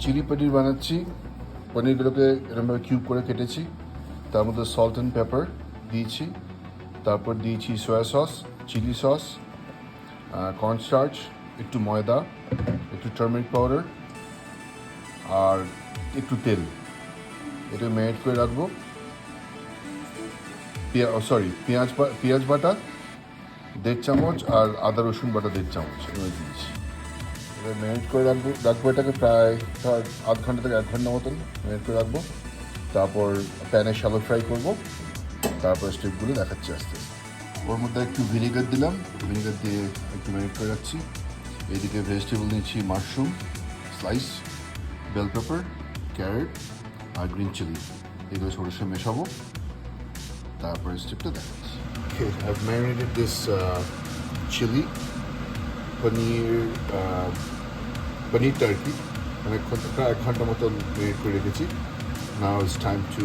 Chilli পনির বানাচ্ছি। পনিরগুলোকে এরকমভাবে cube করে কেটেছি, তার মধ্যে সল্ট অ্যান্ড পেপার দিয়েছি, তারপর দিয়েছি soya sauce, chilli sauce, cornstarch, একটু ময়দা, একটু টার্মেরিক পাউডার আর একটু তেল। এটা ম্যারিনেট করে রাখবো। পেঁয়াজ বাটা 1.5 চামচ আর আদা রসুন বাটা 1.5 চামচ এবার দিয়েছি। এবার ম্যারিনেট করে রাখবো এটাকে প্রায় আধ ঘন্টা থেকে 1 ঘন্টা মতন ম্যারিনেট করে রাখবো। তারপর প্যানে শ্যালো ফ্রাই করবো, তারপর স্টেপগুলো দেখাচ্ছি আস্তে আস্তে। ওর মধ্যে একটু ভিনেগার দিলাম, ভিনেগার দিয়ে একটু ম্যারিনেট করে রাখছি। এইদিকে ভেজিটেবল নিচ্ছি, mushroom slice, bell pepper, carrot আর গ্রিন চিলি, এগুলো সরষে মেশাবো, তারপর স্টেপটা দেখাচ্ছি। Okay, I've marinated this chili paneer turkey প্রায় 1 ঘন্টা মতন ম্যারিনেট করে রেখেছি। Now it's time to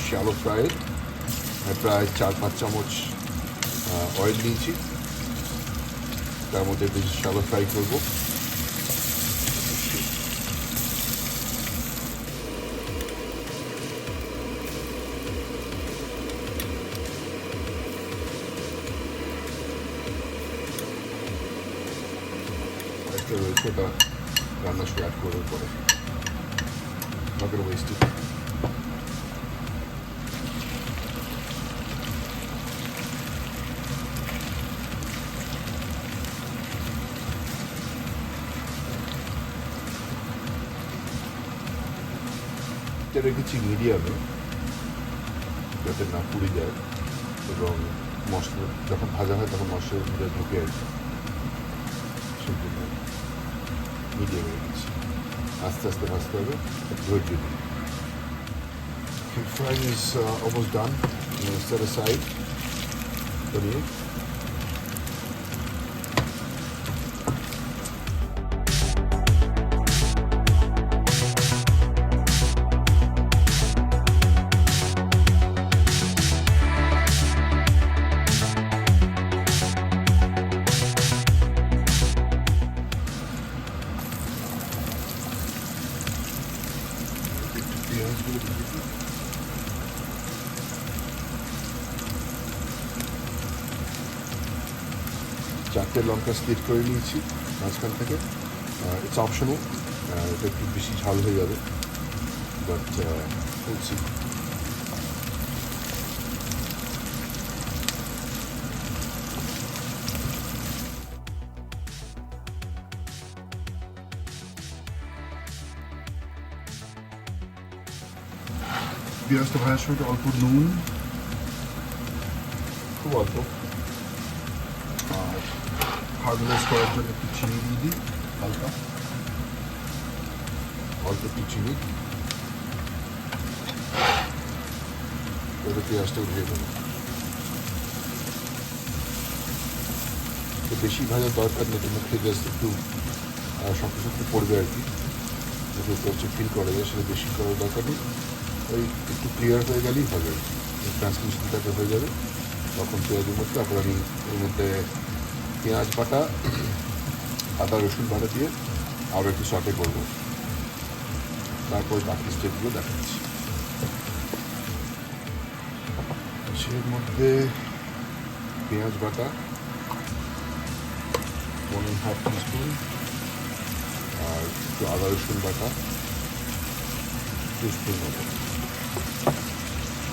shallow fry it. প্রায় 4-5 চামচ অয়েল নিয়েছি, তার মধ্যে বেশি শ্যালো ফ্রাই করবো। রয়েছে ওটা রান্নার সময় অ্যাড করার পরে, not gonna waste it. এটা রেখেছি মিডিয়ামে যাতে না পুড়ে যায়, এবং মশলা যখন ভাজা হয় তখন মশলার মধ্যে ঢুকে আর কি, সেই জন্য মিডিয়ামে রেখেছি। আস্তে আস্তে ভাজতে হবে, ধৈর্য দিন। Frying is almost done. Set aside paneer. চারটে লঙ্কা স্লিট করে নিয়েছি মাঝখান থেকে। ইটস অপশনাল, এটা একটু বেশি ঝাল হয়ে যাবে, বাট বলছি পেঁয়াজটা ভাজার সময় অল্প নুন, খুব অল্প, আর হার্ডনেস করার জন্য একটু চিনি দিয়ে দিই, হালকা অল্প একটু চিনি, ওটা পেঁয়াজটা উঠিয়ে দেবো। তো বেশি ভাজার দরকার নেই, মুখে জাস্ট একটু শক্ত শক্ত পড়বে আর কি, যদি হচ্ছে ফিল করা যায়, সেটা বেশি করার দরকার নেই। ওই একটু ক্লিয়ার হয়ে গেলেই হবে, ট্রান্সমিশনটাকে হয়ে যাবে। তখন পেঁয়াজের মধ্যে তারপর আমি এর মধ্যে পেঁয়াজ বাটা, আদা রসুন বাটা দিয়ে আরও একটু সটে করবো, তারপর বাকি স্টেপগুলো দেখাচ্ছি। এর মধ্যে পেঁয়াজ বাটা 1.5 টিস্পুন, আর একটু আদা রসুন বাটা 2 স্পুন মতো,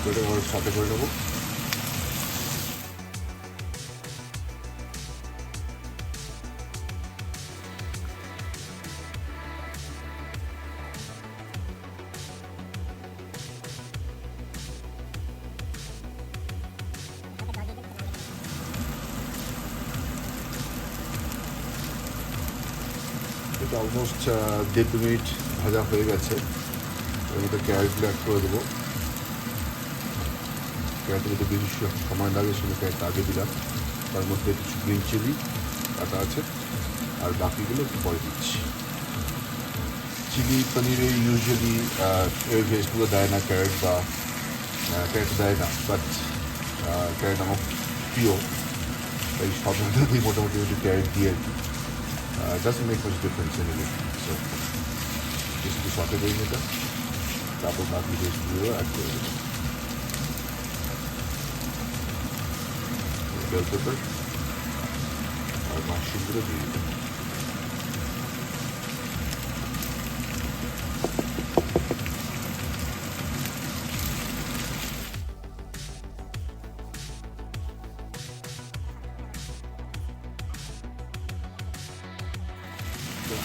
এটা আবার সাথে করে নেবো। এটা অলমোস্ট 1.5 মিনিট ভাজা হয়ে গেছে। এর মধ্যে ক্যারেটগুলো অ্যাড করে দেবো। ক্যারেটের মধ্যে বেশি সময় লাগে, সেটা ক্যারেট আগে দিলাম। তার মধ্যে কিছু গ্রিন চিলি কাটা আছে, আর বাকিগুলো একটু পরে দিচ্ছি। চিলি পনিরে ইউজুয়ালি এই ভেজগুলো দেয় না, ক্যারেট দেয় না, বাট ক্যারেট আমার প্রিয়, তাই সব ধরনেরই মোটামুটি ক্যারেট দিয়ে আর কি। Doesn't make much difference anyway. So একটু সটে করে নিতে, তারপর বাকি রেসিপিগুলো অ্যাড করে দেবো। বেল পেপার আর মাশরুমগুলো দিয়ে দেবো।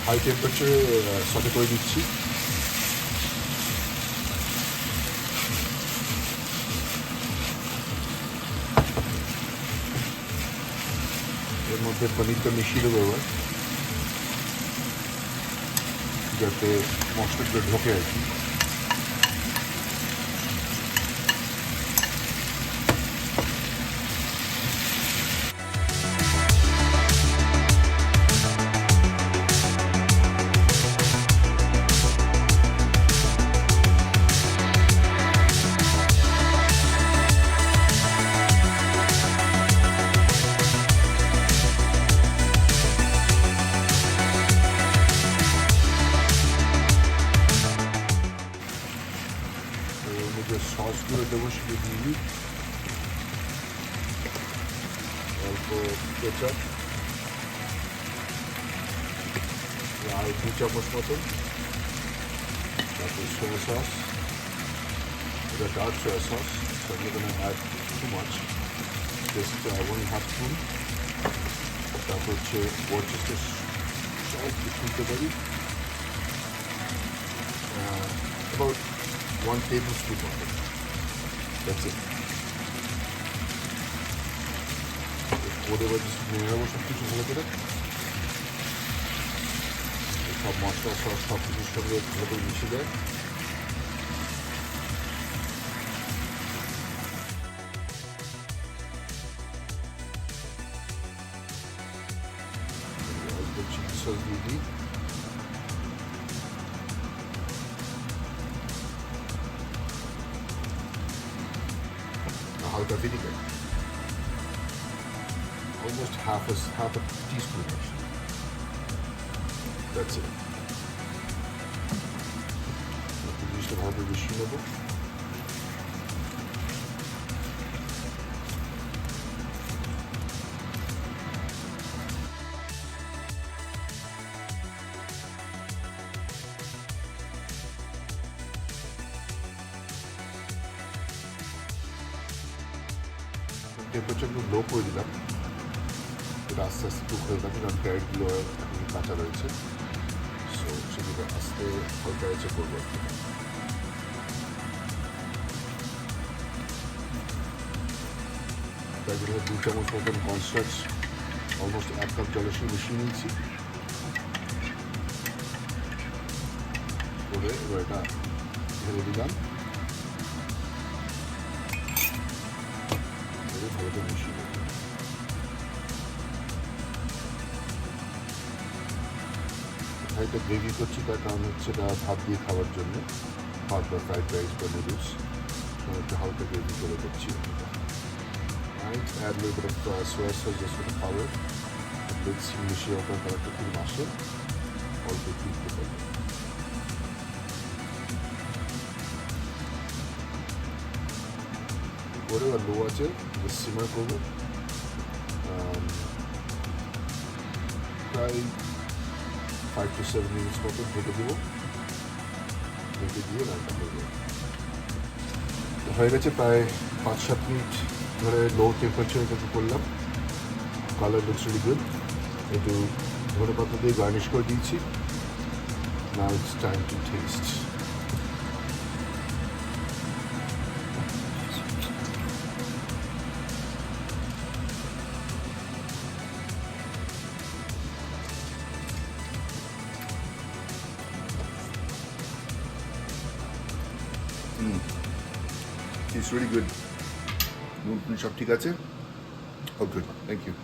হাই টেম্পারেচারে সটে করে দিচ্ছি। এর মধ্যে পনিরটা মিশিয়ে দেবো এবার, যাতে মশলাগুলো ঢোকে আর কি। সসগুলো দেবো সেটা দিয়ে অল্প কেচাপ আর 2 চামচ মতন, তারপর সোয়া সস, এটা dark soya sauce, so I'm not going to add too much, just 1.5 spoon, তারপর হচ্ছে ওয়ার্চেস্টার সস দিতে পারি, about 1 tablespoon মতো, that's it. ওদের এবার নিয়ে নেবো সব কিছু ভালো করে, সব মশলা সস সব কিছুর সঙ্গে ভালো করে মিশে যায়। চিলি সস দিয়ে দিই, হালকা vinegar, almost half a teaspoon actually. That's it. জিনিসটা ভালো মিশিয়ে নেবো। টেম্পারেচারগুলো লো করে দিলাম, এটা আস্তে আস্তে কুক হয়ে যাবে, কারণ ক্যারেটগুলো এখন কাঁচা রয়েছে, সো সেগুলো আস্তে হালকা রয়েছে করবো আর কি। তাই জন্য 2 চামচ মতন কর্নস্টার্চ অলমোস্ট 1 কাপ জলের সঙ্গে মিশিয়ে নিয়েছি, করে এবার এটা ঢেলে দিলাম, ভালো করে মিশিয়ে দেবো। এটা গ্রেভি করছি, তার কারণ হচ্ছে এটা ভাত দিয়ে খাওয়ার জন্য, ভাত বা ফ্রাইড রাইস বা নুডলস, একটু হালকা গ্রেভি করে করছি। add a little bit of soy sauce just for the color, দেখছি মিশিয়ে আপনার কালারটা খুব আসে, অল্প একটু দিতে পারবে। করে আর লো আছে সিমার করবো প্রায় 5 to 7 minutes মতো ঢেকে দেবো, ঢেকে দিয়ে রান্না করবো। হয়ে গেছে প্রায় 5-7 মিনিট ধরে লো টেম্পারেচারে এটাকে করলাম, কালার লুকস রিয়েলি গুড। একটু ধনে পাতা দিয়ে গার্নিশ করে দিয়েছি। Now it's time to test. It's really good. সব ঠিক আছে? Oh good, thank you.